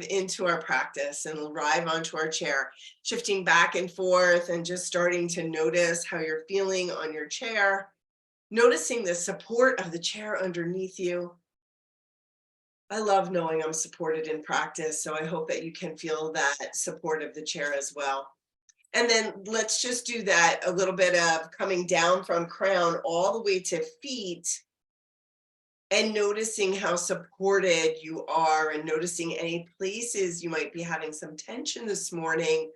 into our practice and arrive onto our chair, shifting back and forth and just starting to notice how you're feeling on your chair, noticing the support of the chair underneath you. I love knowing I'm supported in practice, so I hope that you can feel that support of the chair as well. And then let's just do that a little bit of coming down from crown all the way to feet and noticing how supported you are and noticing any places you might be having some tension this morning.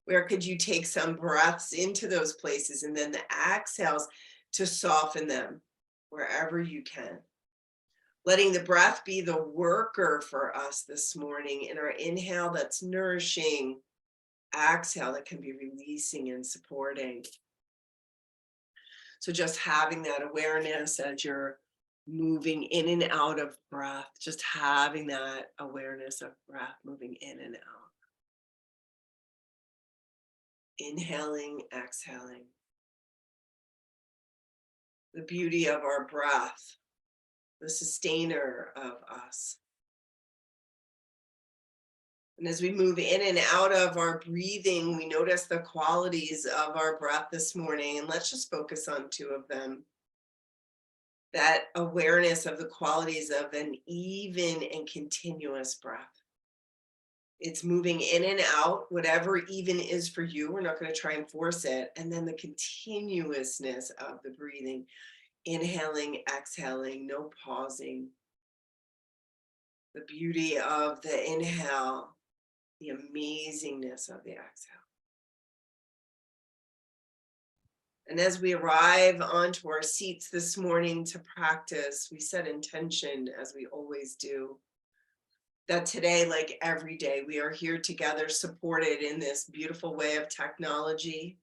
Where could you take some breaths into those places and then the exhales to soften them wherever you can. Letting the breath be the worker for us this morning in our inhale that's nourishing, exhale that can be releasing and supporting. So just having that awareness as you're moving in and out of breath, just having that awareness of breath moving in and out. Inhaling, exhaling. The beauty of our breath, the sustainer of us. And as we move in and out of our breathing, we notice the qualities of our breath this morning. And let's just focus on two of them. That awareness of the qualities of an even and continuous breath. It's moving in and out, whatever even is for you. We're not going to try and force it. And then the continuousness of the breathing, inhaling, exhaling, no pausing. The beauty of the inhale, the amazingness of the exhale. And as we arrive onto our seats this morning to practice, we set intention, as we always do, that today, like every day, we are here together, supported in this beautiful way of technology,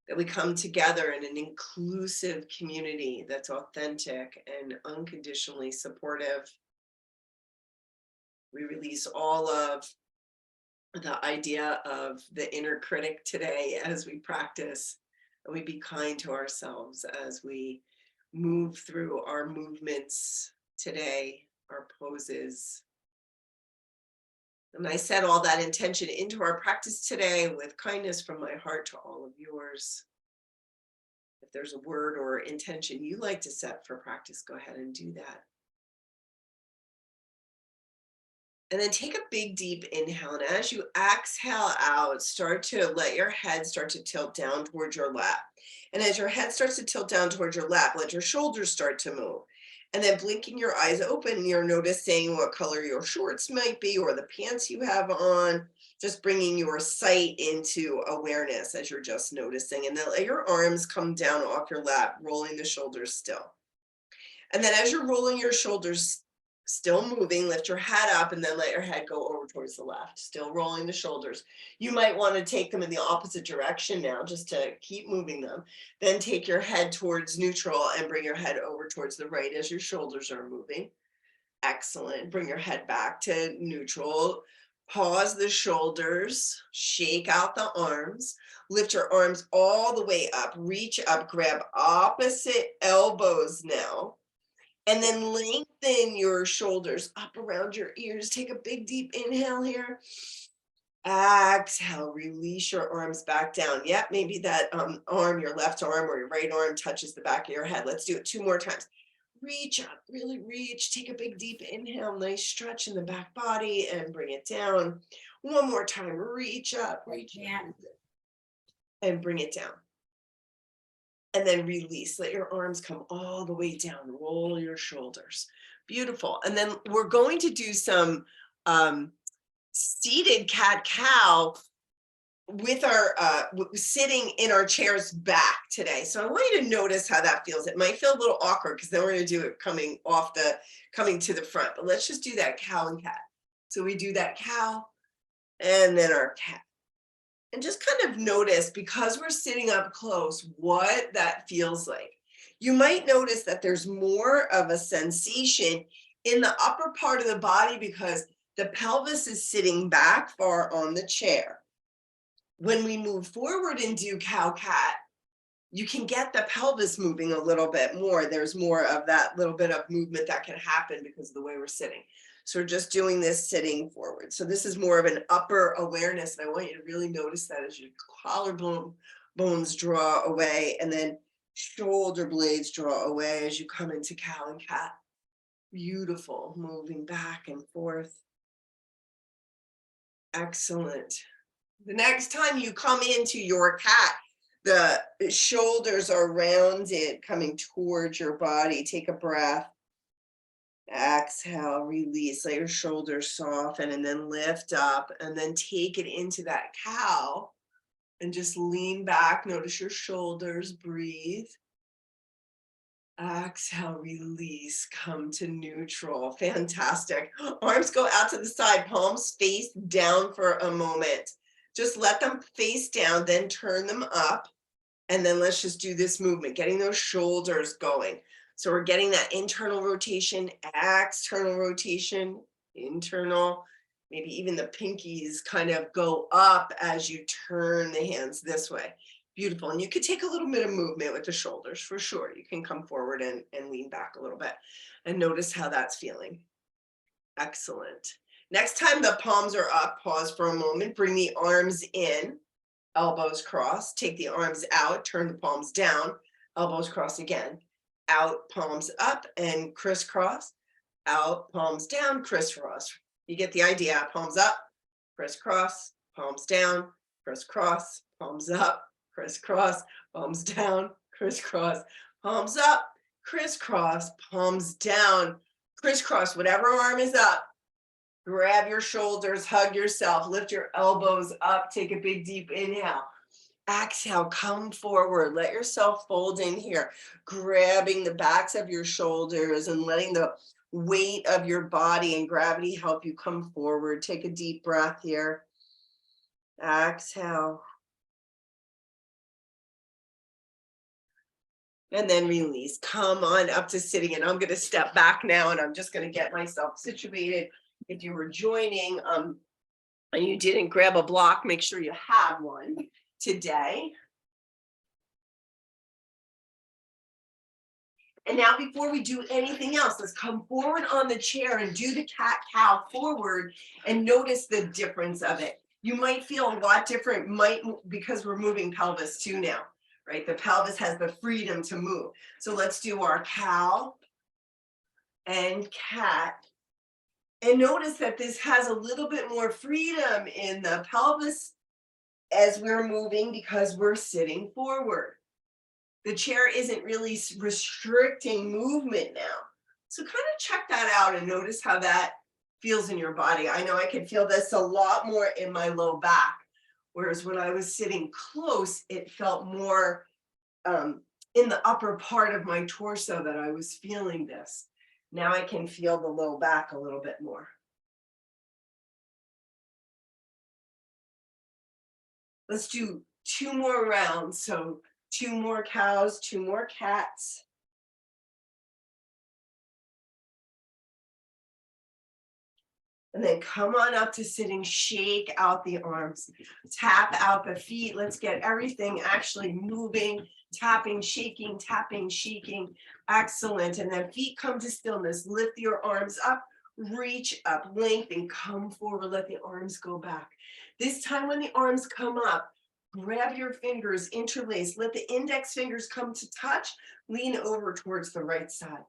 that we come together in an inclusive community that's authentic and unconditionally supportive. We release all of the idea of the inner critic today as we practice, and we be kind to ourselves as we move through our movements today, our poses. And I set all that intention into our practice today with kindness from my heart to all of yours. If there's a word or intention you like to set for practice, go ahead and do that. And then take a big, deep inhale. And as you exhale out, start to let your head start to tilt down towards your lap. And as your head starts to tilt down towards your lap, let your shoulders start to move. And then blinking your eyes open, you're noticing what color your shorts might be or the pants you have on, just bringing your sight into awareness as you're just noticing. And then let your arms come down off your lap, rolling the shoulders still. And then as you're rolling your shoulders, still moving, lift your head up and then let your head go over towards the left, still rolling the shoulders. You might want to take them in the opposite direction now, just to keep moving them. Then take your head towards neutral and bring your head over towards the right as your shoulders are moving. Excellent. Bring your head back to neutral. Pause the shoulders, shake out the arms, lift your arms all the way up, reach up, grab opposite elbows now. And then lengthen your shoulders up around your ears. Take a big, deep inhale here. Exhale, release your arms back down. Yep, maybe that arm, your left arm or your right arm touches the back of your head. Let's do it 2 more times. Reach up, really reach. Take a big, deep inhale. Nice stretch in the back body and bring it down. 1 more time. Reach up, reach up, and bring it down. And then release, let your arms come all the way down, roll your shoulders. Beautiful. And then we're going to do some seated cat-cow with our sitting in our chairs back today. So I want you to notice how that feels. It might feel a little awkward because then we're going to do it coming to the front, but let's just do that cow and cat. So we do that cow and then our cat. And just kind of notice, because we're sitting up close, what that feels like. You might notice that there's more of a sensation in the upper part of the body because the pelvis is sitting back far on the chair. When we move forward and do cow-cat, you can get the pelvis moving a little bit more. There's more of that little bit of movement that can happen because of the way we're sitting. So we're just doing this sitting forward. So this is more of an upper awareness. And I want you to really notice that as your collarbone bones draw away and then shoulder blades draw away as you come into cow and cat. Beautiful, moving back and forth. Excellent. The next time you come into your cat, the shoulders are rounded, coming towards your body. Take a breath. Exhale, release, let your shoulders soften and then lift up and then take it into that cow and just lean back. Notice your shoulders, breathe. Exhale, release, come to neutral. Fantastic. Arms go out to the side, palms face down for a moment. Just let them face down, then turn them up. And then let's just do this movement, getting those shoulders going. So we're getting that internal rotation, external rotation, internal, maybe even the pinkies kind of go up as you turn the hands this way. Beautiful. And you could take a little bit of movement with the shoulders for sure. You can come forward and lean back a little bit and notice how that's feeling. Excellent. Next time the palms are up, pause for a moment, bring the arms in, elbows cross, take the arms out, turn the palms down, elbows cross again, out, palms up and crisscross, out, palms down, crisscross. You get the idea, palms up, crisscross, palms down, crisscross, palms up, crisscross, palms down, crisscross, palms up, crisscross, palms down, crisscross, whatever arm is up. Grab your shoulders, hug yourself, lift your elbows up, take a big deep inhale. Exhale, come forward, let yourself fold in here, grabbing the backs of your shoulders and letting the weight of your body and gravity help you come forward. Take a deep breath here. Exhale. And then release. Come on up to sitting. And I'm going to step back now and I'm just going to get myself situated. If you were joining and you didn't grab a block, make sure you have one today. And now before we do anything else, let's come forward on the chair and do the cat-cow forward and notice the difference of it. You might feel a lot different, because we're moving pelvis too now, right? The pelvis has the freedom to move. So let's do our cow and cat. And notice that this has a little bit more freedom in the pelvis as we're moving because we're sitting forward. The chair isn't really restricting movement now. So kind of check that out and notice how that feels in your body. I know I can feel this a lot more in my low back, whereas when I was sitting close, it felt more in the upper part of my torso that I was feeling this. Now I can feel the low back a little bit more. Let's do 2 more rounds. So 2 more cows, 2 more cats. And then come on up to sitting, shake out the arms, tap out the feet. Let's get everything actually moving, tapping, shaking, excellent. And then feet come to stillness, lift your arms up, reach up, lengthen, come forward, let the arms go back. This time when the arms come up, grab your fingers, interlace, let the index fingers come to touch, lean over towards the right side.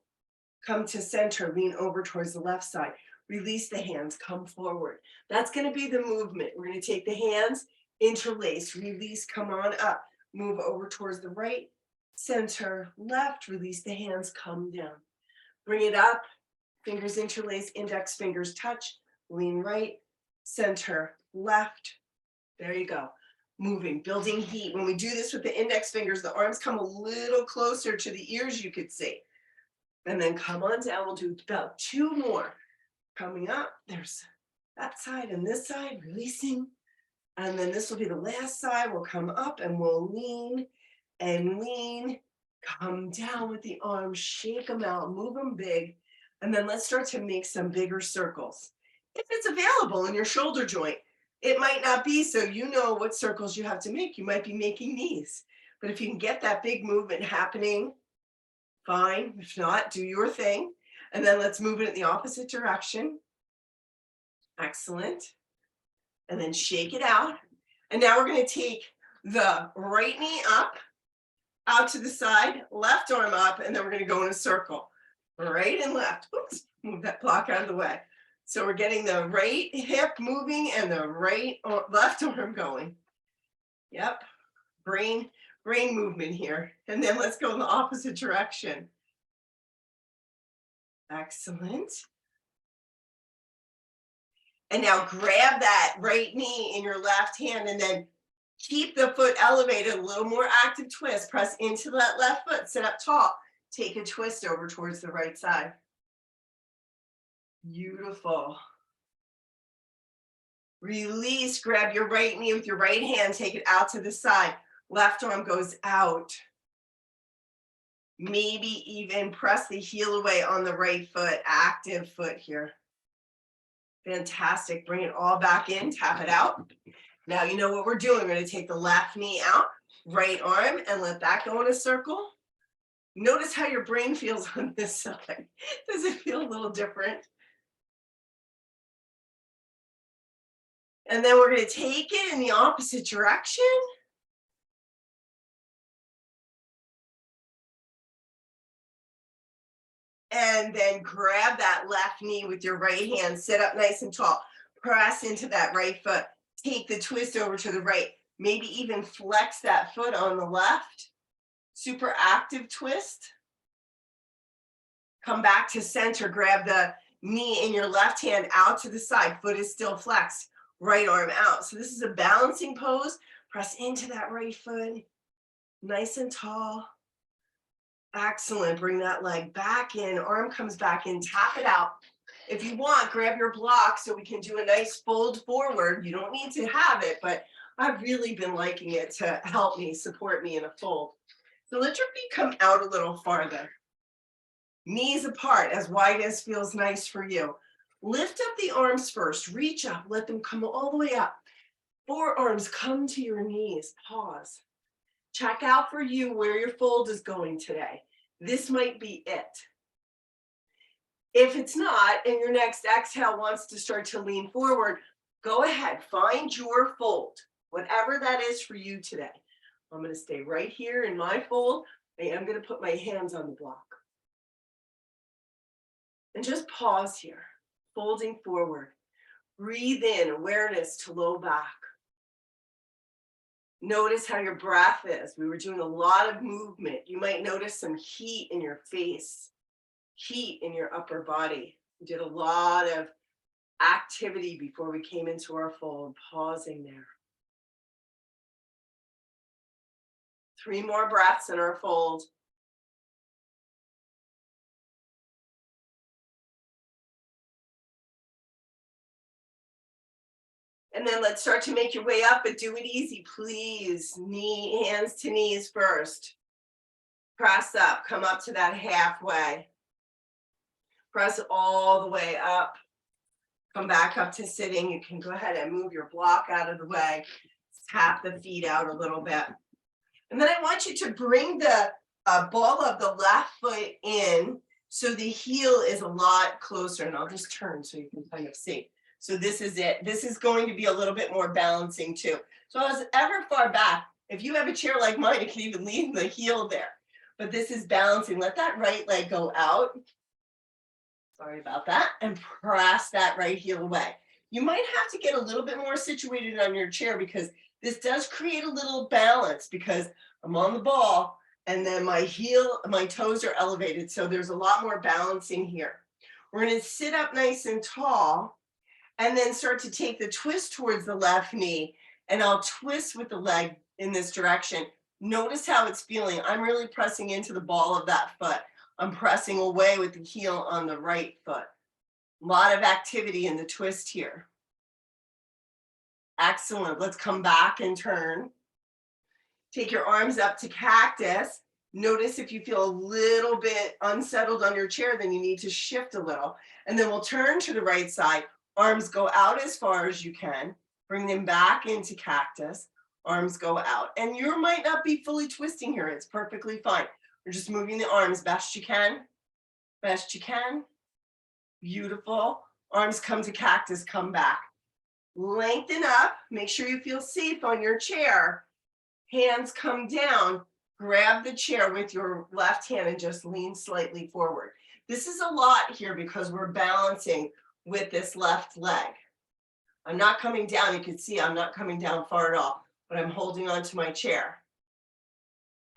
Come to center, lean over towards the left side. Release the hands, come forward. That's going to be the movement. We're going to take the hands, interlace, release, come on up, move over towards the right, center, left, release the hands, come down. Bring it up, fingers interlace, index fingers touch, lean right, center, left. There you go. Moving, building heat. When we do this with the index fingers, the arms come a little closer to the ears, you could see. And then come on down. We'll do about 2 more. Coming up, there's that side and this side, releasing. And then this will be the last side. We'll come up and we'll lean and lean. Come down with the arms, shake them out, move them big. And then let's start to make some bigger circles. If it's available in your shoulder joint, it might not be, so you know what circles you have to make. You might be making these. But if you can get that big movement happening, fine. If not, do your thing. And then let's move it in the opposite direction. Excellent. And then shake it out. And now we're going to take the right knee up, out to the side, left arm up, and then we're going to go in a circle. Right and left. Oops, move that block out of the way. So we're getting the right hip moving and the left arm going. Yep, brain movement here. And then let's go in the opposite direction. Excellent. And now grab that right knee in your left hand and then keep the foot elevated, a little more active twist. Press into that left foot, sit up tall. Take a twist over towards the right side. Beautiful. Release, grab your right knee with your right hand, take it out to the side. Left arm goes out. Maybe even press the heel away on the right foot, active foot here. Fantastic, bring it all back in, tap it out. Now you know what we're doing. We're gonna take the left knee out, right arm, and let that go in a circle. Notice how your brain feels on this side. Does it feel a little different? And then we're gonna take it in the opposite direction. And then grab that left knee with your right hand, sit up nice and tall, press into that right foot, take the twist over to the right, maybe even flex that foot on the left, super active twist. Come back to center, grab the knee in your left hand out to the side, foot is still flexed, right arm out. So this is a balancing pose, press into that right foot, nice and tall. Excellent. Bring that leg back in, arm comes back in, tap it out. If you want, grab your block so we can do a nice fold forward. You don't need to have it, but I've really been liking it to help me, support me in a fold. So let your feet come out a little farther. Knees apart, as wide as feels nice for you. Lift up the arms first, reach up, let them come all the way up. Forearms come to your knees, pause. Check out for you where your fold is going today. This might be it. If it's not, and your next exhale wants to start to lean forward, go ahead, find your fold, whatever that is for you today. I'm going to stay right here in my fold. I am going to put my hands on the block. And just pause here, folding forward. Breathe in, awareness to low back. Notice how your breath is. We were doing a lot of movement. You might notice some heat in your face, heat in your upper body. We did a lot of activity before we came into our fold, pausing there. 3 more breaths in our fold. And then let's start to make your way up, but do it easy, please. Hands to knees first. Press up, come up to that halfway. Press all the way up. Come back up to sitting. You can go ahead and move your block out of the way. Tap the feet out a little bit. And then I want you to bring the ball of the left foot in so the heel is a lot closer. And I'll just turn so you can kind of see. So this is it. This is going to be a little bit more balancing too. So as ever far back, if you have a chair like mine, you can even leave the heel there. But this is balancing. Let that right leg go out. Sorry about that. And press that right heel away. You might have to get a little bit more situated on your chair because this does create a little balance because I'm on the ball and then my toes are elevated. So there's a lot more balancing here. We're going to sit up nice and tall. And then start to take the twist towards the left knee. And I'll twist with the leg in this direction. Notice how it's feeling. I'm really pressing into the ball of that foot. I'm pressing away with the heel on the right foot. A lot of activity in the twist here. Excellent. Let's come back and turn. Take your arms up to cactus. Notice if you feel a little bit unsettled on your chair, then you need to shift a little. And then we'll turn to the right side. Arms go out as far as you can. Bring them back into cactus. Arms go out. And you might not be fully twisting here. It's perfectly fine. We're just moving the arms best you can. Best you can. Beautiful. Arms come to cactus, come back. Lengthen up, make sure you feel safe on your chair. Hands come down, grab the chair with your left hand and just lean slightly forward. This is a lot here because we're balancing with this left leg. I'm not coming down, you can see I'm not coming down far at all, but I'm holding on to my chair.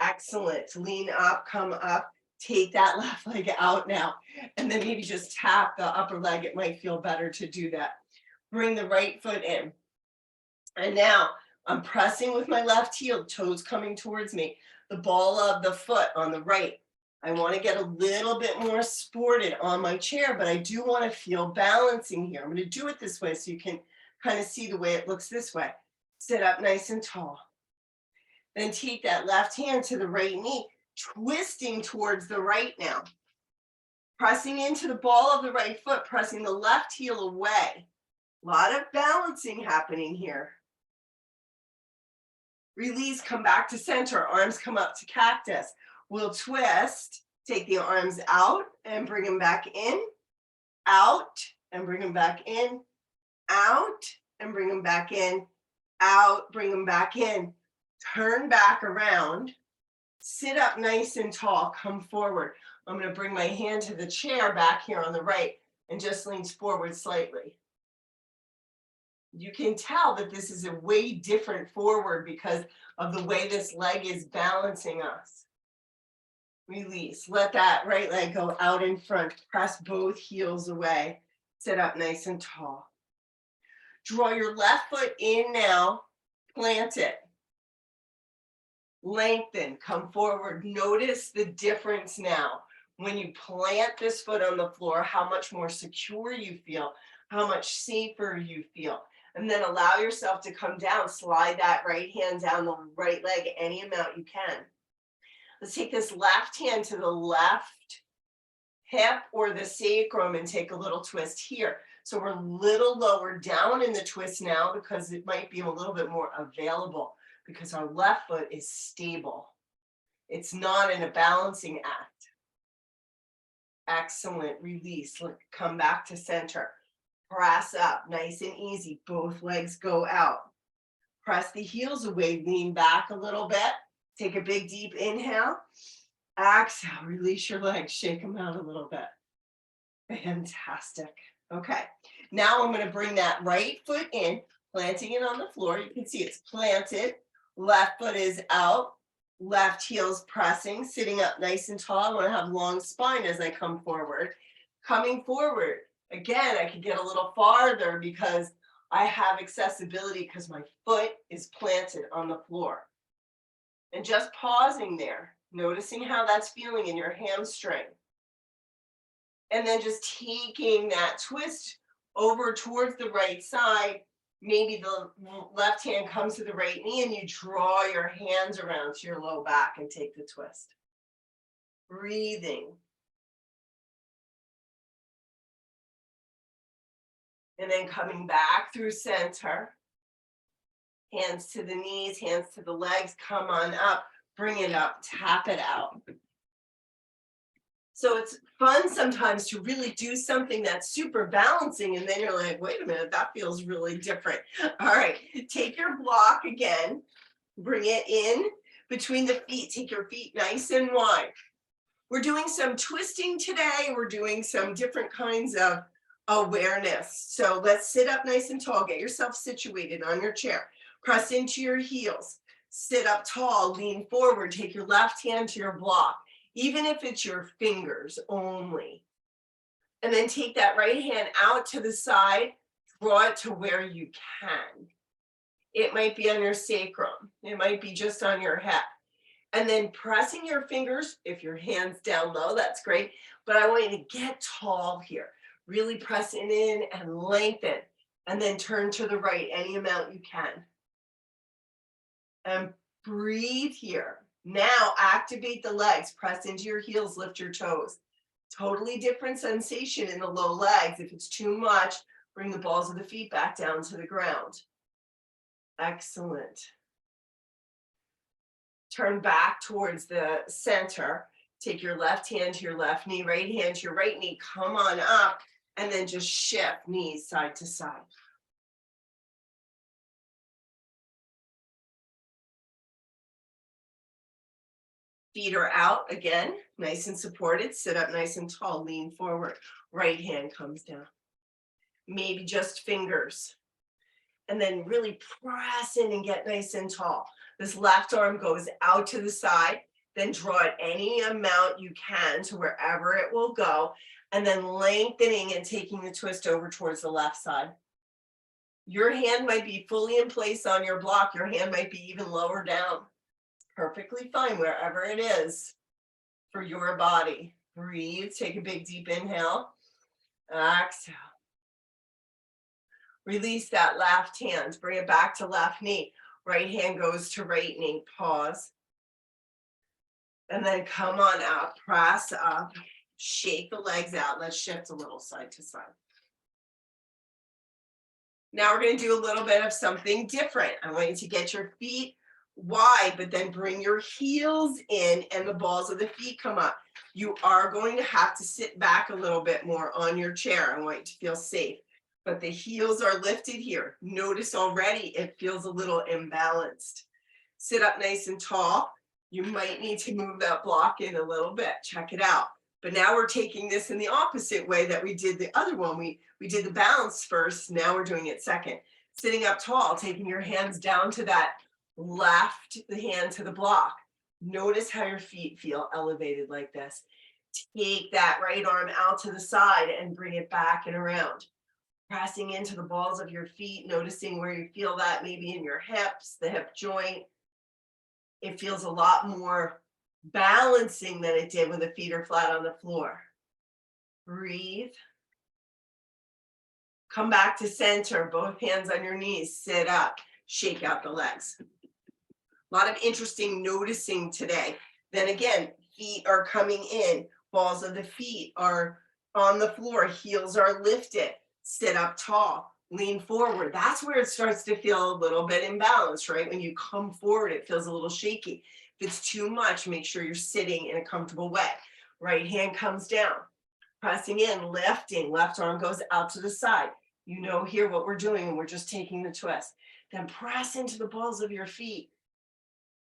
Excellent, lean up, come up, take that left leg out now, and then maybe just tap the upper leg, it might feel better to do that. Bring the right foot in. And now I'm pressing with my left heel, toes coming towards me, the ball of the foot on the right. I want to get a little bit more sported on my chair, but I do want to feel balancing here. I'm going to do it this way so you can kind of see the way it looks this way. Sit up nice and tall. Then take that left hand to the right knee, twisting towards the right now. Pressing into the ball of the right foot, pressing the left heel away. A lot of balancing happening here. Release, come back to center, arms come up to cactus. We'll twist, take the arms out and bring them back in, out and bring them back in, out and bring them back in, out, bring them back in. Turn back around, sit up nice and tall, come forward. I'm going to bring my hand to the chair back here on the right and just lean forward slightly. You can tell that this is a way different forward because of the way this leg is balancing us. Release, let that right leg go out in front, press both heels away, sit up nice and tall. Draw your left foot in now, plant it. Lengthen, come forward, notice the difference now. When you plant this foot on the floor, how much more secure you feel, how much safer you feel. And then allow yourself to come down, slide that right hand down the right leg any amount you can. Let's take this left hand to the left hip or the sacrum and take a little twist here. So we're a little lower down in the twist now because it might be a little bit more available because our left foot is stable. It's not in a balancing act. Excellent, release, come back to center. Press up, nice and easy. Both legs go out. Press the heels away, lean back a little bit. Take a big deep inhale. Exhale, release your legs, shake them out a little bit. Fantastic. Okay, now I'm going to bring that right foot in, planting it on the floor. You can see it's planted. Left foot is out. Left heel's pressing, sitting up nice and tall. I want to have long spine as I come forward. Coming forward. Again, I can get a little farther because I have accessibility because my foot is planted on the floor. And just pausing there, noticing how that's feeling in your hamstring. And then just taking that twist over towards the right side. Maybe the left hand comes to the right knee and you draw your hands around to your low back and take the twist. Breathing. And then coming back through center. Hands to the knees, hands to the legs, come on up, bring it up, tap it out. So it's fun sometimes to really do something that's super balancing and then you're like, wait a minute, that feels really different. All right, take your block again, bring it in between the feet, take your feet nice and wide. We're doing some twisting today, we're doing some different kinds of awareness. So let's sit up nice and tall, get yourself situated on your chair. Press into your heels, sit up tall, lean forward, take your left hand to your block, even if it's your fingers only. And then take that right hand out to the side, draw it to where you can. It might be on your sacrum, it might be just on your hip. And then pressing your fingers, if your hand's down low, that's great. But I want you to get tall here, really press it in and lengthen. And then turn to the right any amount you can. And breathe here. Now activate the legs, press into your heels, lift your toes. Totally different sensation in the low legs. If it's too much, bring the balls of the feet back down to the ground. Excellent. Turn back towards the center. Take your left hand to your left knee, right hand to your right knee. Come on up And then just shift knees side to side. Feet are out again, nice and supported. Sit up nice and tall, lean forward. Right hand comes down. Maybe just fingers. And then really press in and get nice and tall. This left arm goes out to the side, then draw it any amount you can to wherever it will go, and then lengthening and taking the twist over towards the left side. Your hand might be fully in place on your block. Your hand might be even lower down. Perfectly fine wherever it is for your body. Breathe, take a big deep inhale. Exhale. Release that left hand, bring it back to left knee. Right hand goes to right knee, pause. And then come on up, press up, shake the legs out. Let's shift a little side to side. Now we're going to do a little bit of something different. I want you to get your feet wide, but then bring your heels in and the balls of the feet come up. You are going to have to sit back a little bit more on your chair. I want you to feel safe, but the heels are lifted here. Notice already it feels a little imbalanced. Sit up nice and tall. You might need to move that block in a little bit. Check it out. But now we're taking this in the opposite way that we did the other one. We did the balance first. Now we're doing it second. Sitting up tall, taking your hands down to that left hand to the block. Notice how your feet feel elevated like this. Take that right arm out to the side and bring it back and around. Pressing into the balls of your feet, noticing where you feel that maybe in your hips, the hip joint. It feels a lot more balancing than it did when the feet are flat on the floor. Breathe. Come back to center, both hands on your knees, sit up, shake out the legs. A lot of interesting noticing today. Then again, feet are coming in, balls of the feet are on the floor, heels are lifted, sit up tall, lean forward. That's where it starts to feel a little bit imbalanced, right? When you come forward, it feels a little shaky. If it's too much, make sure you're sitting in a comfortable way. Right hand comes down, pressing in, lifting, left arm goes out to the side. You know here what we're doing, and we're just taking the twist. Then press into the balls of your feet.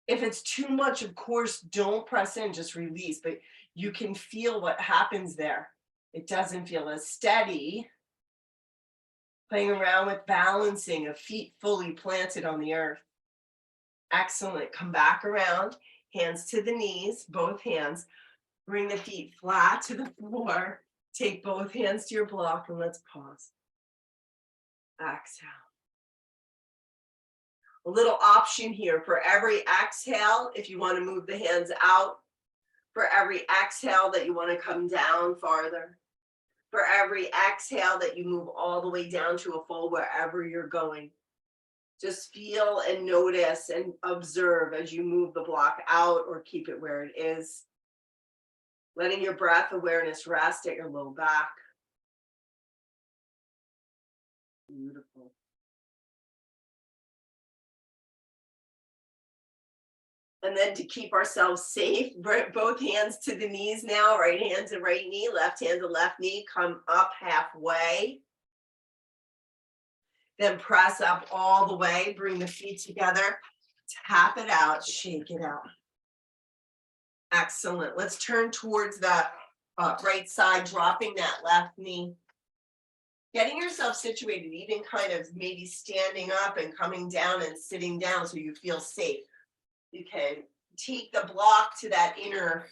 If it's too much, of course, don't press in, just release, but you can feel what happens there. It doesn't feel as steady. Playing around with balancing of feet fully planted on the earth. Excellent. Come back around, hands to the knees, both hands. Bring the feet flat to the floor. Take both hands to your block and let's pause. Exhale. A little option here for every exhale, if you want to move the hands out, for every exhale that you want to come down farther, for every exhale that you move all the way down to a full wherever you're going. Just feel and notice and observe as you move the block out or keep it where it is. Letting your breath awareness rest at your low back. Beautiful. And then to keep ourselves safe, both hands to the knees now, right hand to right knee, left hand to left knee, come up halfway. Then press up all the way, bring the feet together, tap it out, shake it out. Excellent. Let's turn towards the right side, dropping that left knee. Getting yourself situated, even kind of maybe standing up and coming down and sitting down so you feel safe. You can take the block to that inner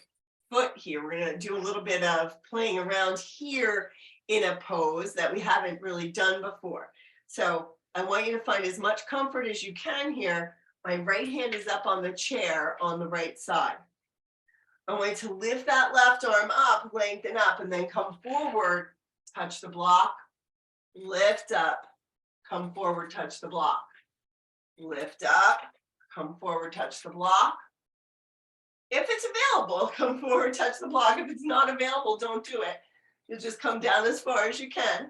foot here. We're going to do a little bit of playing around here in a pose that we haven't really done before. So I want you to find as much comfort as you can here. My right hand is up on the chair on the right side. I want you to lift that left arm up, lengthen up, and then come forward, touch the block, lift up, come forward, touch the block, lift up, come forward, touch the block. If it's available, come forward, touch the block. If it's not available, don't do it. You'll just come down as far as you can.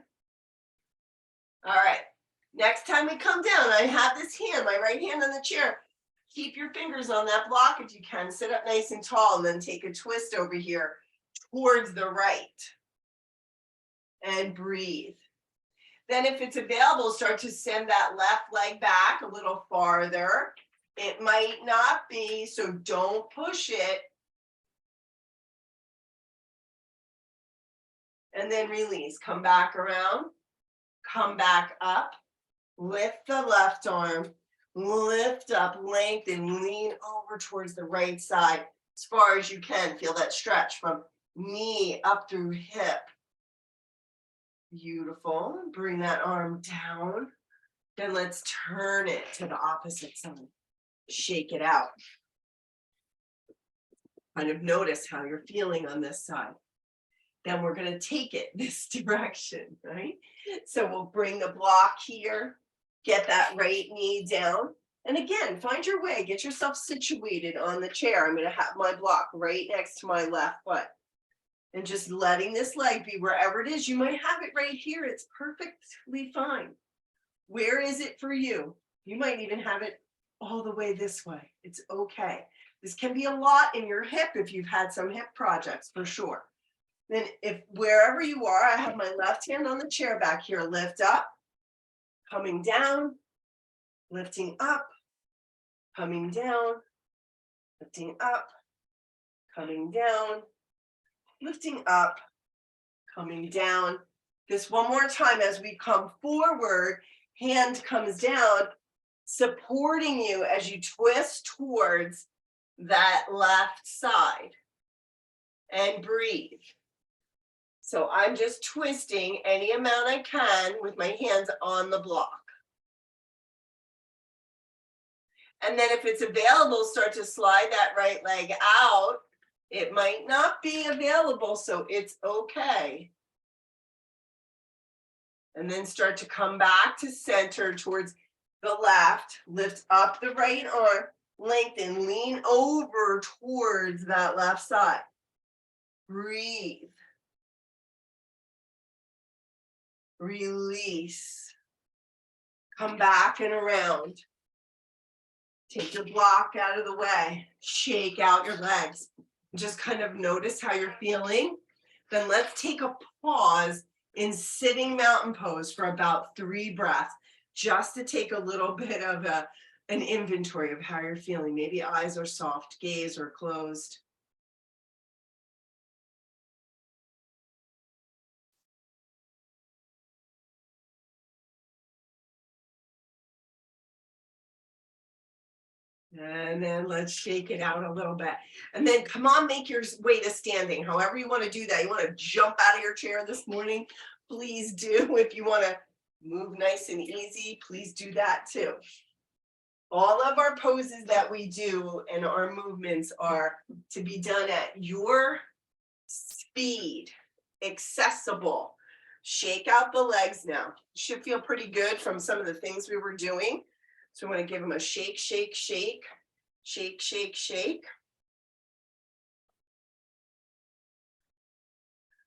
All right. Next time we come down, I have this hand, my right hand on the chair. Keep your fingers on that block if you can. Sit up nice and tall and then take a twist over here towards the right. and breathe. Then if it's available, start to send that left leg back a little farther. It might not be, so don't push it. And then release. Come back around, come back up, lift the left arm, lift up, lengthen, lean over towards the right side as far as you can. Feel that stretch from knee up through hip. Beautiful. Bring that arm down. Then let's turn it to the opposite side. Shake it out. Kind of notice how you're feeling on this side. Then we're going to take it this direction, right? So we'll bring the block here, get that right knee down. And again, find your way, get yourself situated on the chair. I'm going to have my block right next to my left foot. And just letting this leg be wherever it is. You might have it right here. It's perfectly fine. Where is it for you? You might even have it all the way this way. It's okay. This can be a lot in your hip if you've had some hip projects, for sure. Then if wherever you are, I have my left hand on the chair back here, lift up, coming down, lifting up, coming down, lifting up, coming down, lifting up, coming down. This one more time as we come forward, hand comes down, supporting you as you twist towards that left side. And breathe. So I'm just twisting any amount I can with my hands on the block. And then if it's available, start to slide that right leg out. It might not be available, so it's okay. And then start to come back to center towards the left. Lift up the right arm, lengthen, lean over towards that left side. Breathe. Release. Come back and around. Take your block out of the way. Shake out your legs. Just kind of notice how you're feeling. Then let's take a pause in sitting mountain pose for about 3 breaths, just to take a little bit of an inventory of how you're feeling. Maybe eyes are soft, gaze or closed. And then let's shake it out a little bit. And then come on, make your way to standing. However you want to do that. You want to jump out of your chair this morning, please do. If you want to move nice and easy, please do that too. All of our poses that we do and our movements are to be done at your speed, accessible. Shake out the legs now. Should feel pretty good from some of the things we were doing. So I'm going to give them a shake, shake, shake, shake, shake, shake.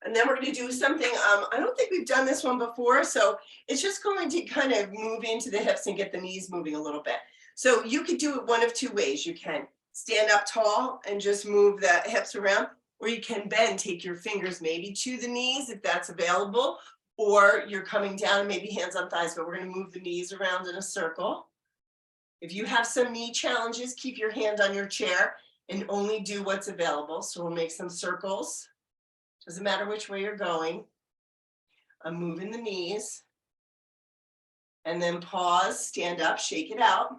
And then we're going to do something, I don't think we've done this one before, so it's just going to kind of move into the hips and get the knees moving a little bit. So you could do it one of 2 ways. You can stand up tall and just move the hips around, or you can bend, take your fingers maybe to the knees if that's available, or you're coming down and maybe hands on thighs, but we're going to move the knees around in a circle. If you have some knee challenges, keep your hand on your chair and only do what's available. So we'll make some circles. Doesn't matter which way you're going. I'm moving the knees. And then pause, stand up, shake it out.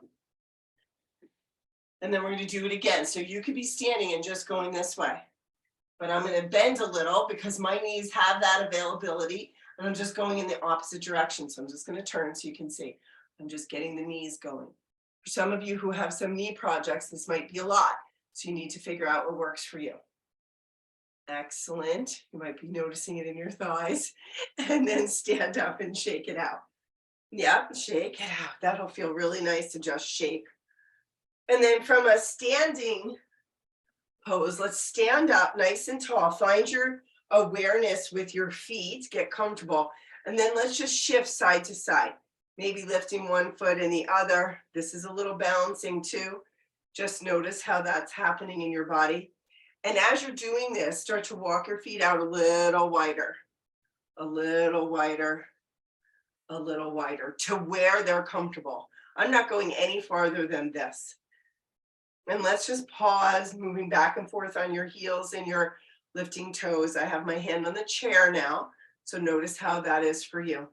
And then we're going to do it again. So you could be standing and just going this way. But I'm going to bend a little because my knees have that availability. And I'm just going in the opposite direction. So I'm just going to turn so you can see. I'm just getting the knees going. For some of you who have some knee projects, this might be a lot. So you need to figure out what works for you. Excellent. You might be noticing it in your thighs. And then stand up and shake it out. Yep, shake it out. That'll feel really nice to just shake. And then from a standing pose, let's stand up nice and tall. Find your awareness with your feet. Get comfortable. And then let's just shift side to side. Maybe lifting one foot and the other. This is a little balancing too. Just notice how that's happening in your body. And as you're doing this, start to walk your feet out a little wider. a little wider, to where they're comfortable. I'm not going any farther than this. And let's just pause, moving back and forth on your heels and your lifting toes. I have my hand on the chair now, so notice how that is for you.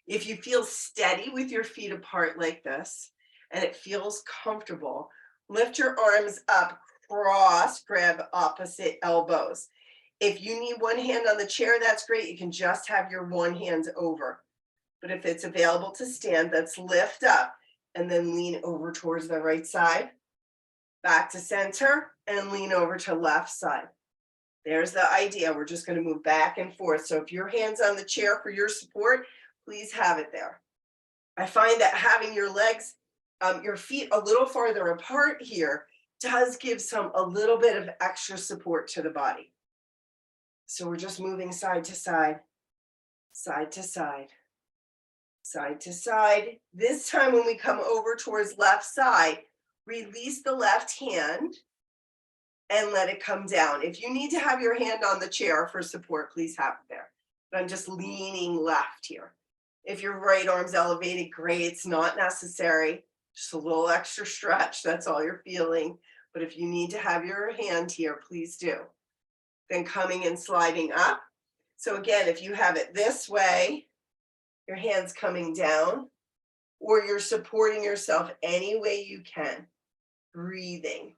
If you feel steady with your feet apart like this, and it feels comfortable, lift your arms up, cross, grab opposite elbows. If you need one hand on the chair, that's great. You can just have your one hand over. But if it's available to stand, let's lift up and then lean over towards the right side, back to center, and lean over to left side. There's the idea. We're just going to move back and forth. So if your hand's on the chair for your support, please have it there. I find that having your legs, your feet a little farther apart here does give a little bit of extra support to the body. So we're just moving side to side, side to side, side to side. This time when we come over towards left side, release the left hand and let it come down. If you need to have your hand on the chair for support, please have it there. But I'm just leaning left here. If your right arm's elevated, great. It's not necessary. Just a little extra stretch. That's all you're feeling. But if you need to have your hand here, please do. Then coming and sliding up. So again, if you have it this way, your hand's coming down, or you're supporting yourself any way you can. Breathing.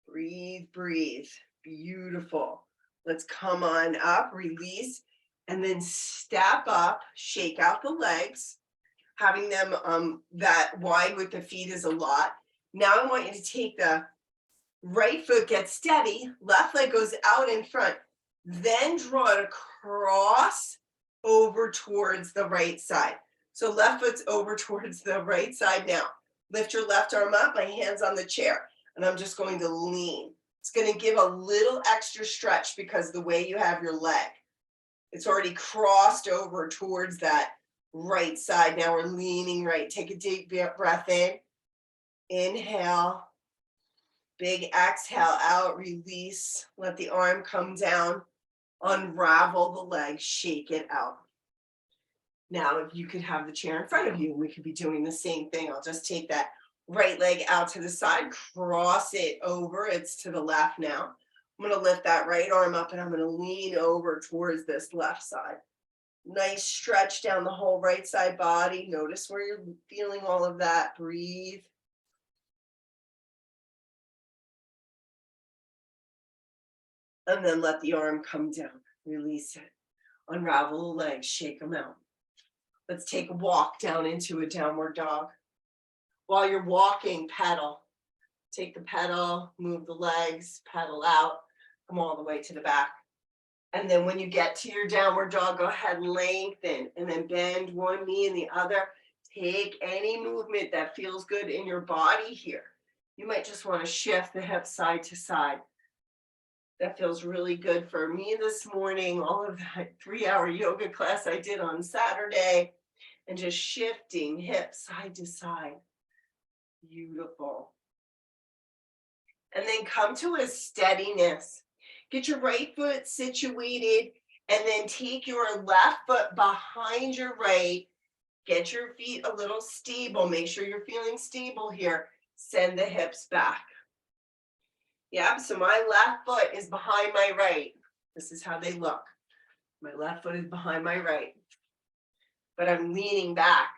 Breathe, breathe. Beautiful. Let's come on up, release, and then step up, shake out the legs. Having them that wide with the feet is a lot. Now I want you to take the right foot, get steady, left leg goes out in front, then draw it across over towards the right side. So left foot's over towards the right side now. Lift your left arm up, my hand's on the chair, and I'm just going to lean. It's going to give a little extra stretch because the way you have your leg. It's already crossed over towards that right side. Now we're leaning right. Take a deep breath in. Inhale. Big exhale out, release. Let the arm come down. Unravel the leg, shake it out. Now, if you could have the chair in front of you, we could be doing the same thing. I'll just take that right leg out to the side, cross it over. It's to the left now. I'm going to lift that right arm up and I'm going to lean over towards this left side. Nice stretch down the whole right side body. Notice where you're feeling all of that. Breathe. And then let the arm come down. Release it. Unravel the legs, shake them out. Let's take a walk down into a downward dog. While you're walking, pedal. Take the pedal, move the legs, pedal out, come all the way to the back. And then when you get to your downward dog, go ahead and lengthen and then bend one knee and the other. Take any movement that feels good in your body here. You might just want to shift the hips side to side. That feels really good for me this morning. All of that 3-hour yoga class I did on Saturday and just shifting hips side to side. Beautiful. And then come to a steadiness. Get your right foot situated and then take your left foot behind your right. Get your feet a little stable. Make sure you're feeling stable here. Send the hips back. Yeah, so my left foot is behind my right. This is how they look. My left foot is behind my right. But I'm leaning back.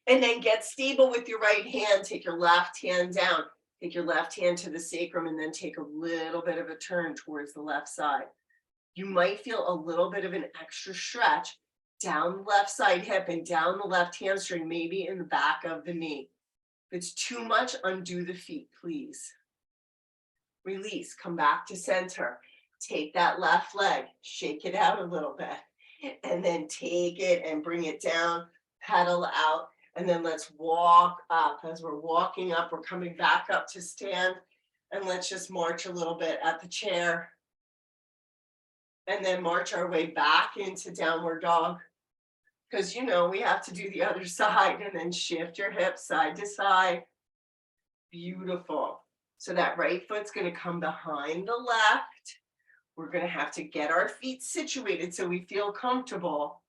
And then get stable with your right hand. Take your left hand down. Take your left hand to the sacrum and then take a little bit of a turn towards the left side. You might feel a little bit of an extra stretch down the left side hip and down the left hamstring, maybe in the back of the knee. If it's too much, undo the feet, please. Release, come back to center. Take that left leg, shake it out a little bit, and then take it and bring it down, pedal out, and then let's walk up. As we're walking up, we're coming back up to stand, and let's just march a little bit at the chair, and then march our way back into downward dog. Because, we have to do the other side, and then shift your hips side to side. Beautiful. So that right foot's going to come behind the left. We're going to have to get our feet situated so we feel comfortable.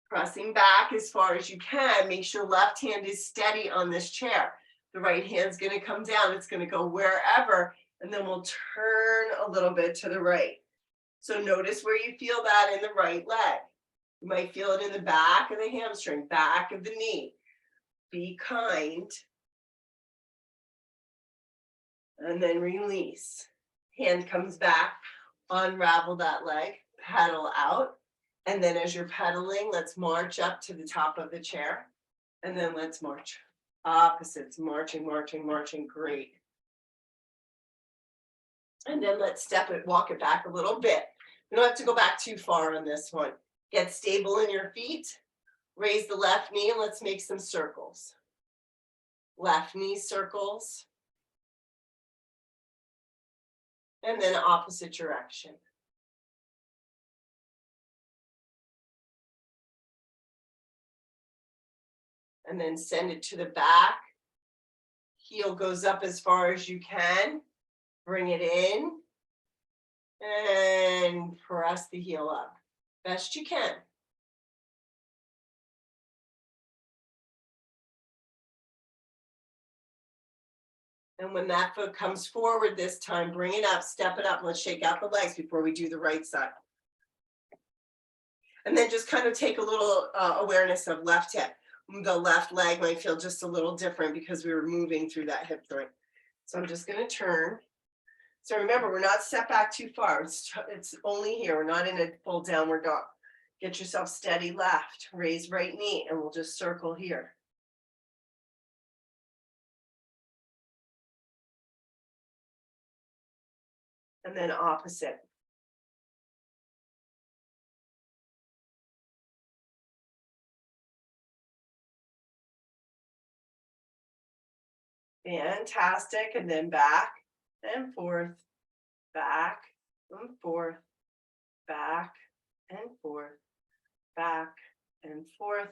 Pressing back as far as you can. Make sure left hand is steady on this chair. The right hand's going to come down. It's going to go wherever, and then we'll turn a little bit to the right. So notice where you feel that in the right leg. You might feel it in the back of the hamstring, back of the knee. Be kind. And then release. Hand comes back, unravel that leg, pedal out. And then as you're pedaling, let's march up to the top of the chair. And then let's march. Opposites, marching, marching, marching. Great. And then let's step it, walk it back a little bit. You don't have to go back too far on this one. Get stable in your feet. Raise the left knee and let's make some circles. Left knee circles. And then opposite direction. And then send it to the back. Heel goes up as far as you can. Bring it in. And press the heel up. Best you can. And when that foot comes forward this time, bring it up, step it up. Let's shake out the legs before we do the right side. And then just kind of take a little awareness of left hip. The left leg might feel just a little different because we were moving through that hip joint. So I'm just going to turn. So remember, we're not set back too far. It's only here. We're not in a full downward dog. Get yourself steady left. Raise right knee, and we'll just circle here. And then opposite. Fantastic. And then back and forth, back and forth, back and forth, back and forth,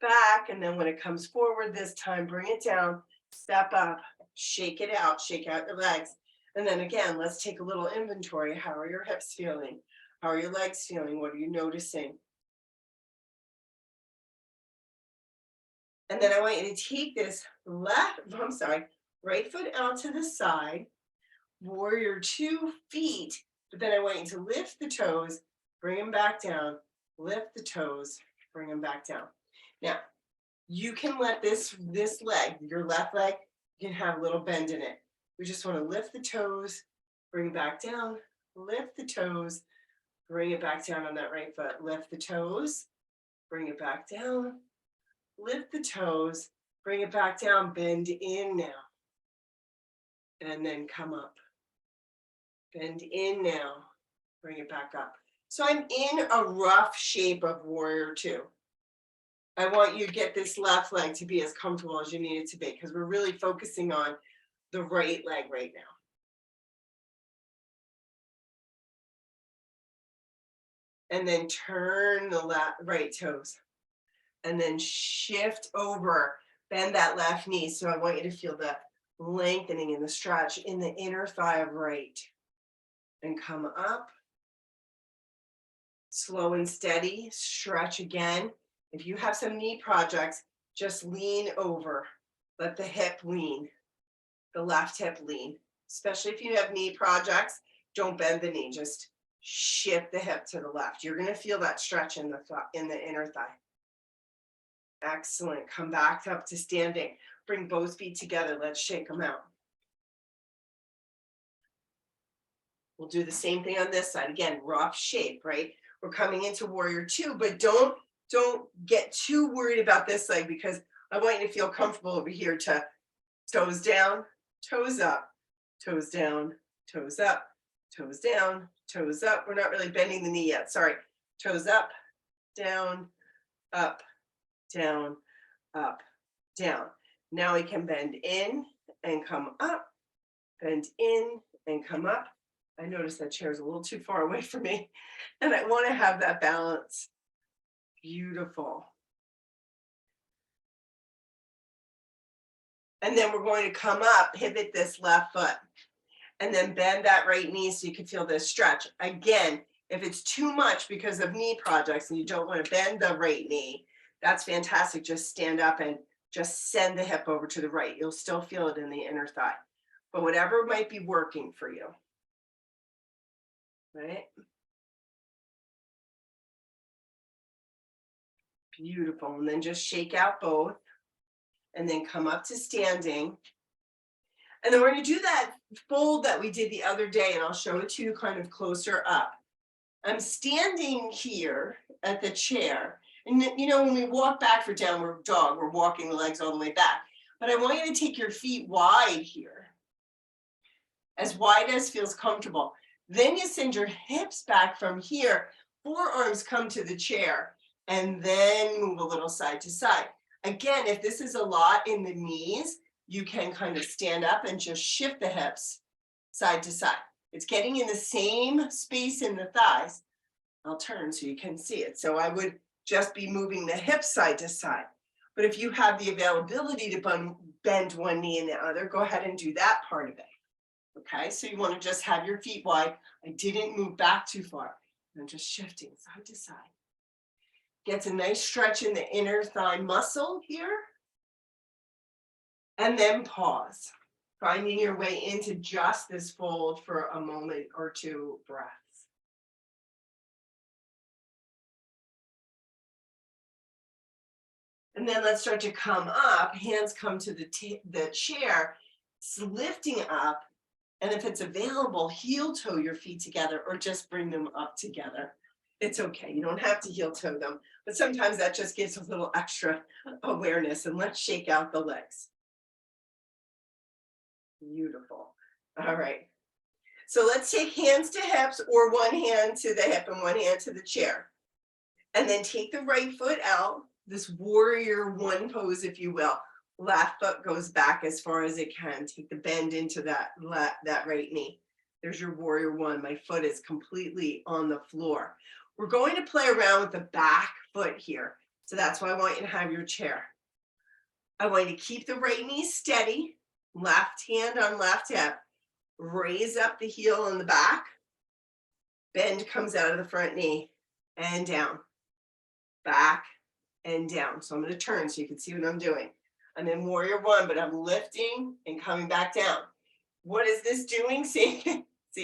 back. And then when it comes forward this time, bring it down, step up, shake it out, shake out your legs. And then again, let's take a little inventory. How are your hips feeling? How are your legs feeling? What are you noticing? And then I want you to take this right foot out to the side, warrior 2 feet, but then I want you to lift the toes, bring them back down, lift the toes, bring them back down. Now, you can let this leg, your left leg, you can have a little bend in it. We just want to lift the toes, bring it back down, lift the toes, bring it back down on that right foot, lift the toes, bring it back down, lift the toes, bring it back down, bend in now, and then come up. Bend in now, bring it back up. So I'm in a rough shape of warrior 2. I want you to get this left leg to be as comfortable as you need it to be because we're really focusing on the right leg right now. And then turn the right toes. And then shift over, bend that left knee. So I want you to feel the lengthening and the stretch in the inner thigh of right. And come up. Slow and steady, stretch again. If you have some knee projects, just lean over. Let the hip lean, the left hip lean. Especially if you have knee projects, don't bend the knee, just shift the hip to the left. You're gonna feel that stretch in the inner thigh. Excellent, come back up to standing. Bring both feet together, let's shake them out. We'll do the same thing on this side. Again, rough shape, right? We're coming into warrior 2, but don't get too worried about this leg because I want you to feel comfortable over here to toes down, toes up, toes down, toes up, toes down, toes up. We're not really bending the knee yet, sorry. Toes up, down, up, down, up, down. Now we can bend in and come up, bend in and come up. I noticed that chair is a little too far away from me and I want to have that balance. Beautiful. And then we're going to come up, pivot this left foot. and then bend that right knee so you can feel this stretch. Again, if it's too much because of knee projects and you don't want to bend the right knee, that's fantastic. Just stand up and just send the hip over to the right. You'll still feel it in the inner thigh, but whatever might be working for you, right? Beautiful. And then just shake out both and then come up to standing. And then we're going to do that fold that we did the other day, and I'll show it to you kind of closer up. I'm standing here at the chair. And you know, when we walk back for downward dog, we're walking the legs all the way back. But I want you to take your feet wide here, as wide as feels comfortable. Then you send your hips back from here, forearms come to the chair, and then move a little side to side. Again, if this is a lot in the knees, you can kind of stand up and just shift the hips side to side. It's getting in the same space in the thighs. I'll turn so you can see it. So I would just be moving the hips side to side. But if you have the availability to bend one knee and the other, go ahead and do that part of it. Okay, so you want to just have your feet wide. I didn't move back too far. I'm just shifting side to side. Gets a nice stretch in the inner thigh muscle here. And then pause, finding your way into just this fold for a moment or two breaths. And then let's start to come up, hands come to the chair, lifting up. And if it's available, heel toe your feet together or just bring them up together. It's okay, you don't have to heel toe them, but sometimes that just gives a little extra awareness. And let's shake out the legs. Beautiful. All right. So let's take hands to hips or one hand to the hip and one hand to the chair. And then take the right foot out, this warrior one pose, if you will. Left foot goes back as far as it can. Take the bend into that right knee. There's your warrior one. My foot is completely on the floor. We're going to play around with the back foot here. So that's why I want you to have your chair. I want you to keep the right knee steady. Left hand on left hip, raise up the heel in the back, bend comes out of the front knee and down, back and down. So I'm going to turn so you can see what I'm doing. I'm in warrior one, but I'm lifting and coming back down. What is this doing? See,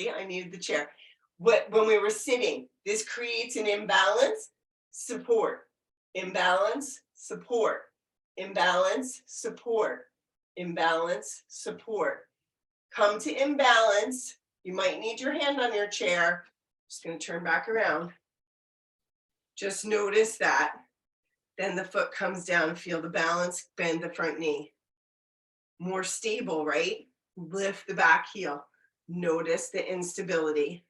I needed the chair. When we were sitting, this creates an imbalance, support, imbalance, support, imbalance, support. Imbalance, support. Come to imbalance. You might need your hand on your chair. Just going to turn back around. Just notice that. Then the foot comes down, feel the balance, bend the front knee. More stable, right? Lift the back heel. Notice the instability.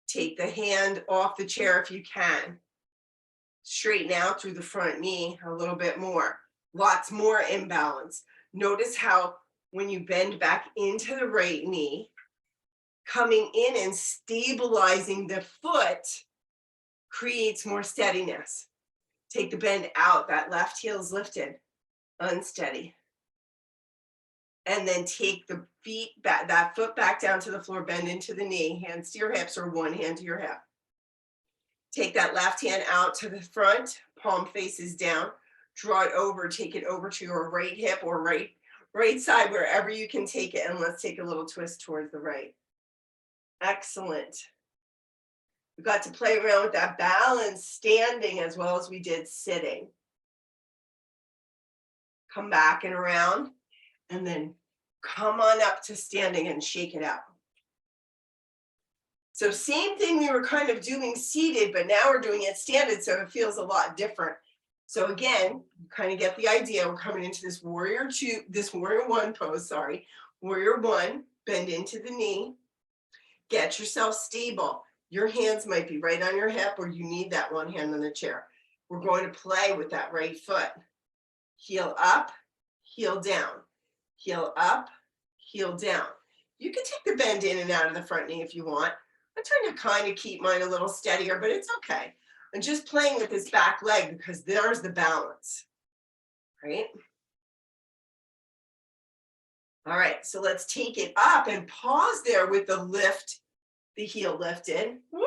Take the hand off the chair if you can. Straighten out through the front knee a little bit more. Lots more imbalance. Notice how when you bend back into the right knee, coming in and stabilizing the foot creates more steadiness. Take the bend out, that left heel is lifted, unsteady. And then take the feet back, that foot back down to the floor, bend into the knee, hands to your hips or one hand to your hip. Take that left hand out to the front, palm faces down. Draw it over, take it over to your right hip or right side, wherever you can take it. And let's take a little twist towards the right. Excellent. We got to play around with that balance standing as well as we did sitting. Come back and around, and then come on up to standing and shake it out. So same thing we were kind of doing seated, but now we're doing it standing, so it feels a lot different. So again, you kind of get the idea. We're coming into this warrior one pose, warrior one, bend into the knee, get yourself stable. Your hands might be right on your hip or you need that one hand on the chair. We're going to play with that right foot. Heel up, heel down, heel up, heel down. You can take the bend in and out of the front knee if you want. I'm trying to kind of keep mine a little steadier, but it's okay. I'm just playing with this back leg because there's the balance, right? All right, so let's take it up and pause there with the lift, the heel lifted. Whoop.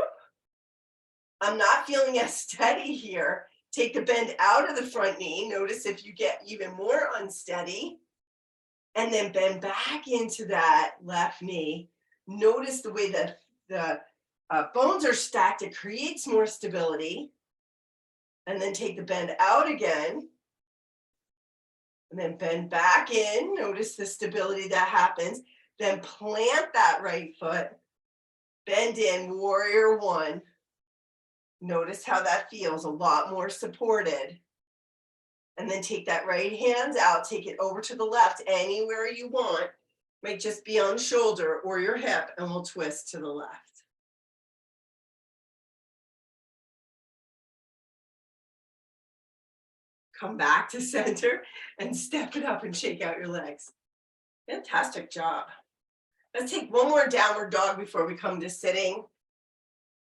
I'm not feeling as steady here. Take the bend out of the front knee. Notice if you get even more unsteady. And then bend back into that left knee. Notice the way that the bones are stacked. It creates more stability. And then take the bend out again. And then bend back in. Notice the stability that happens. Then plant that right foot. Bend in, warrior one. Notice how that feels, a lot more supported. And then take that right hand out, take it over to the left, anywhere you want. Might just be on shoulder or your hip, and we'll twist to the left. Come back to center and step it up and shake out your legs. Fantastic job. Let's take one more downward dog before we come to sitting.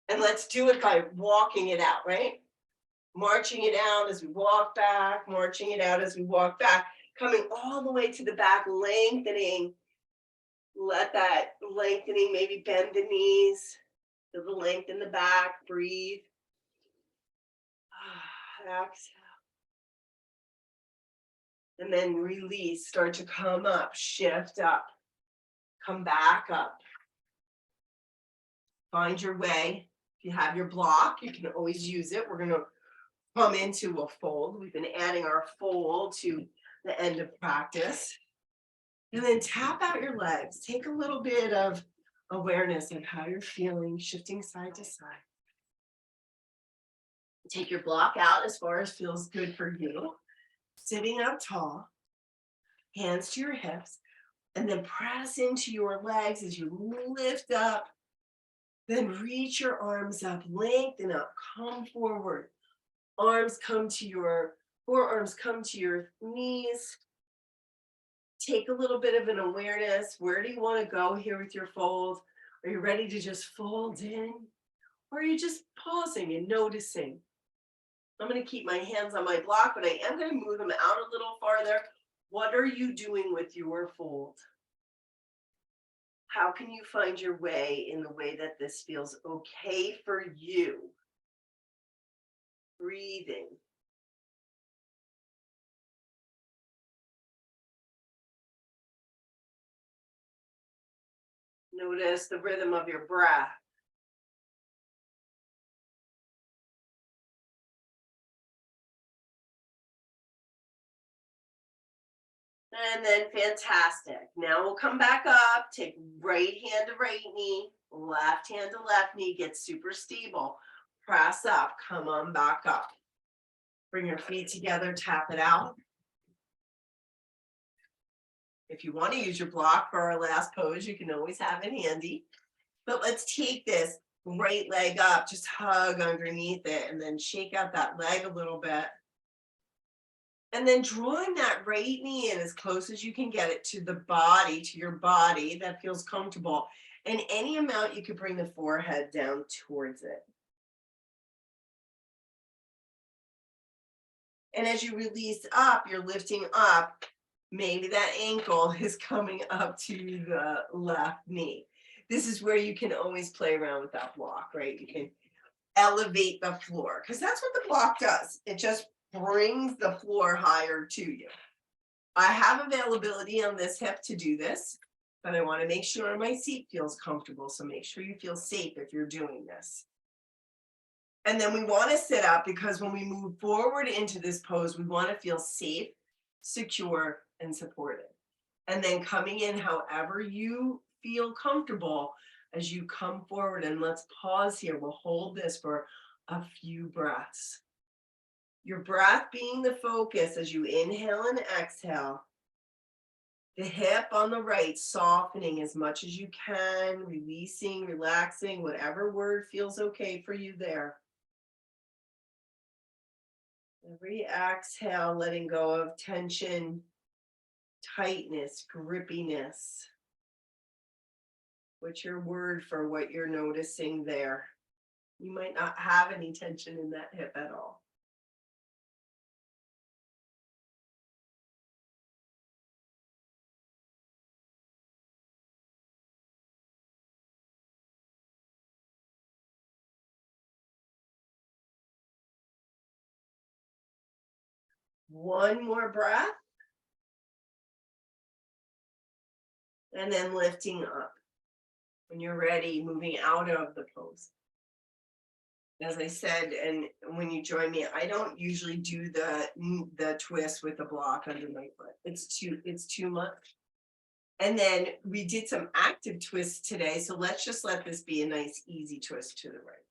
And let's do it by walking it out, right? Marching it out as we walk back, marching it out as we walk back, coming all the way to the back, lengthening. Let that lengthening, maybe bend the knees, feel the length in the back, breathe. Exhale. And then release, start to come up, shift up, come back up. Find your way. If you have your block, you can always use it. We're gonna come into a fold. We've been adding our fold to the end of practice. And then tap out your legs. Take a little bit of awareness of how you're feeling, shifting side to side. Take your block out as far as feels good for you. Sitting up tall, hands to your hips, and then press into your legs as you lift up. Then reach your arms up, lengthen up, come forward. Arms come to your forearms, come to your knees. Take a little bit of an awareness. Where do you want to go here with your fold? Are you ready to just fold in? Or are you just pausing and noticing? I'm going to keep my hands on my block, but I am going to move them out a little farther. What are you doing with your fold? How can you find your way in the way that this feels okay for you? Breathing. Notice the rhythm of your breath. And then fantastic. Now we'll come back up, take right hand to right knee, left hand to left knee, get super stable. Press up, come on back up. Bring your feet together, tap it out. If you want to use your block for our last pose, you can always have it handy. But let's take this right leg up, just hug underneath it, and then shake out that leg a little bit. And then drawing that right knee in as close as you can get it to the body, to your body that feels comfortable. And any amount you could bring the forehead down towards it. And as you release up, you're lifting up. Maybe that ankle is coming up to the left knee. This is where you can always play around with that block, right? You can elevate the floor because that's what the block does. It just brings the floor higher to you. I have availability on this hip to do this, but I want to make sure my seat feels comfortable. So make sure you feel safe if you're doing this. And then we want to sit up because when we move forward into this pose, we want to feel safe, secure, and supported. And then coming in however you feel comfortable as you come forward. And let's pause here. We'll hold this for a few breaths. Your breath being the focus as you inhale and exhale. The hip on the right, softening as much as you can, releasing, relaxing, whatever word feels okay for you there. Every exhale, letting go of tension, tightness, grippiness. What's your word for what you're noticing there? You might not have any tension in that hip at all. One more breath. And then lifting up. When you're ready, moving out of the pose. As I said, and when you join me, I don't usually do the twist with the block under my foot. It's too much. And then we did some active twists today, so let's just let this be a nice, easy twist to the right.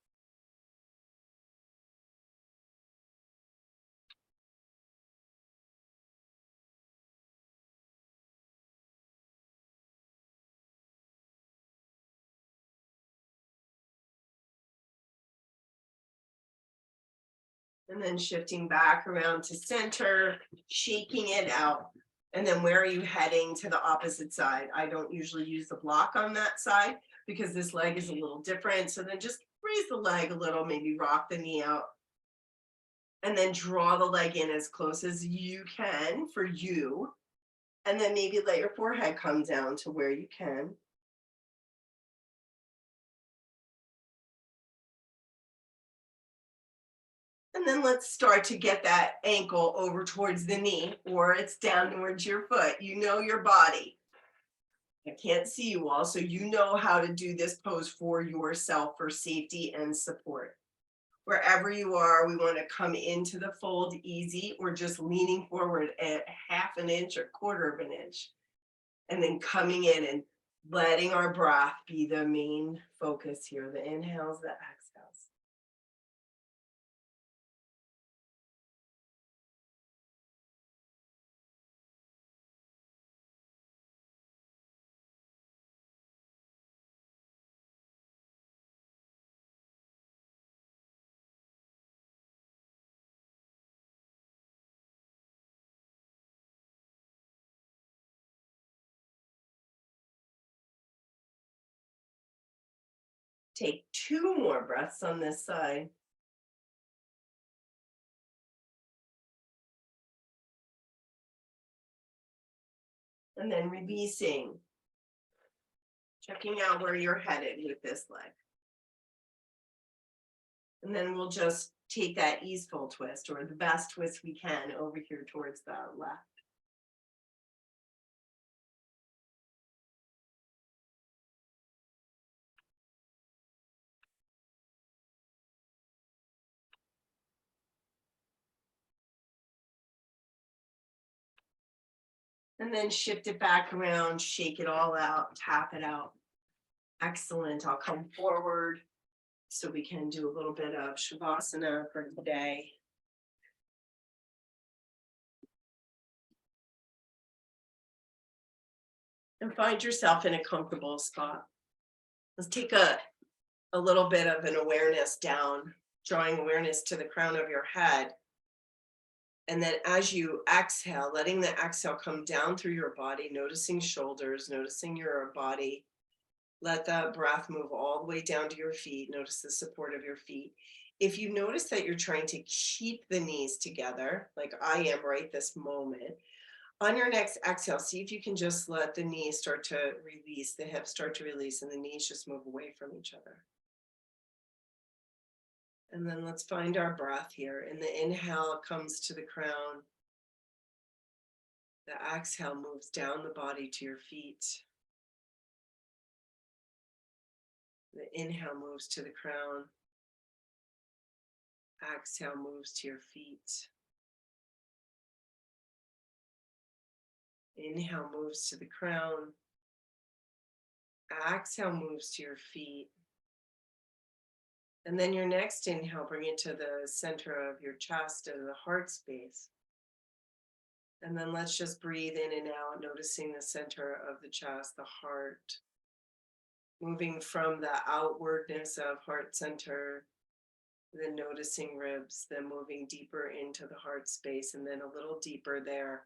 And then shifting back around to center, shaking it out. And then where are you heading to the opposite side? I don't usually use the block on that side because this leg is a little different. So then just raise the leg a little, maybe rock the knee out. And then draw the leg in as close as you can for you. And then maybe let your forehead come down to where you can. And then let's start to get that ankle over towards the knee, or it's down towards your foot. You know your body. I can't see you all, so you know how to do this pose for yourself for safety and support. Wherever you are, we want to come into the fold easy or just leaning forward at half an inch or quarter of an inch. And then coming in and letting our breath be the main focus here, the inhales, the exhales. Take 2 more breaths on this side. And then releasing, checking out where you're headed with this leg. And then we'll just take that easeful twist or the best twist we can over here towards the left. And then shift it back around, shake it all out, tap it out. Excellent. I'll come forward so we can do a little bit of Shavasana for today. And find yourself in a comfortable spot. Let's take a little bit of an awareness down, drawing awareness to the crown of your head. And then as you exhale, letting the exhale come down through your body, noticing shoulders, noticing your body. Let the breath move all the way down to your feet. Notice the support of your feet. If you notice that you're trying to keep the knees together, like I am right this moment, on your next exhale, see if you can just let the knees start to release, the hips start to release, and the knees just move away from each other. And then let's find our breath here. In the inhale, it comes to the crown. The exhale moves down the body to your feet. The inhale moves to the crown. Exhale moves to your feet. Inhale moves to the crown. Exhale moves to your feet. And then your next inhale, bring it to the center of your chest and the heart space. And then let's just breathe in and out, noticing the center of the chest, the heart, moving from the outwardness of heart center, then noticing ribs, then moving deeper into the heart space, and then a little deeper there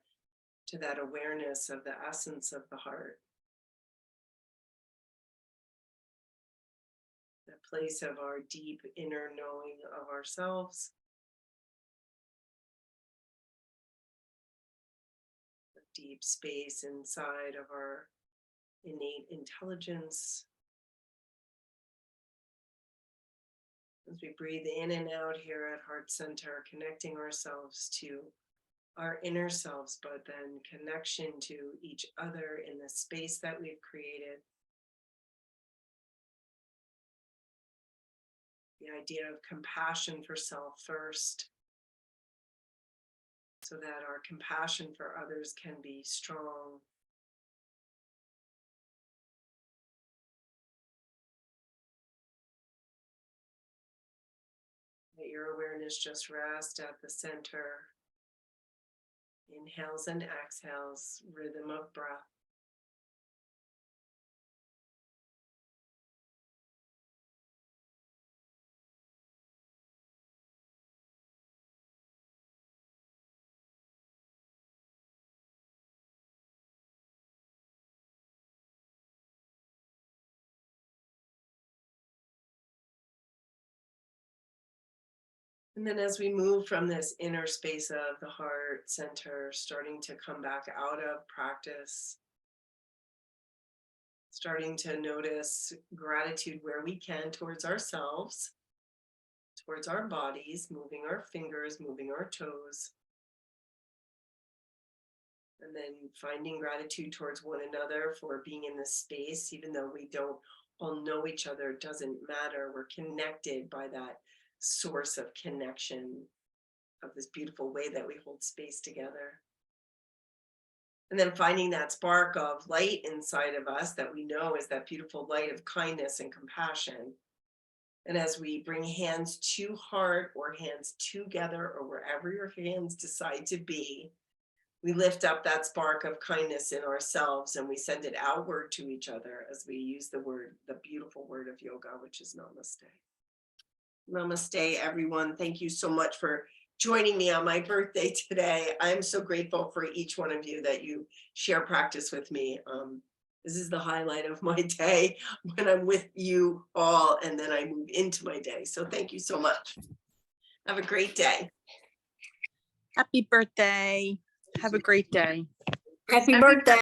to that awareness of the essence of the heart. The place of our deep inner knowing of ourselves. The deep space inside of our innate intelligence. As we breathe in and out here at heart center, connecting ourselves to our inner selves, but then connection to each other in the space that we've created. The idea of compassion for self first, so that our compassion for others can be strong. Let your awareness just rest at the center. Inhales and exhales, rhythm of breath. And then as we move from this inner space of the heart center, starting to come back out of practice, starting to notice gratitude where we can towards ourselves, towards our bodies, moving our fingers, moving our toes. And then finding gratitude towards one another for being in this space, even though we don't all know each other, it doesn't matter. We're connected by that source of connection, of this beautiful way that we hold space together. And then finding that spark of light inside of us that we know is that beautiful light of kindness and compassion. And as we bring hands to heart or hands together or wherever your hands decide to be, we lift up that spark of kindness in ourselves and we send it outward to each other as we use the word, the beautiful word of yoga, which is namaste. Namaste, everyone. Thank you so much for joining me on my birthday today. I'm so grateful for each one of you that you share practice with me. This is the highlight of my day when I'm with you all, and then I move into my day. So thank you so much. Have a great day. Happy birthday. Have a great day. Happy birthday.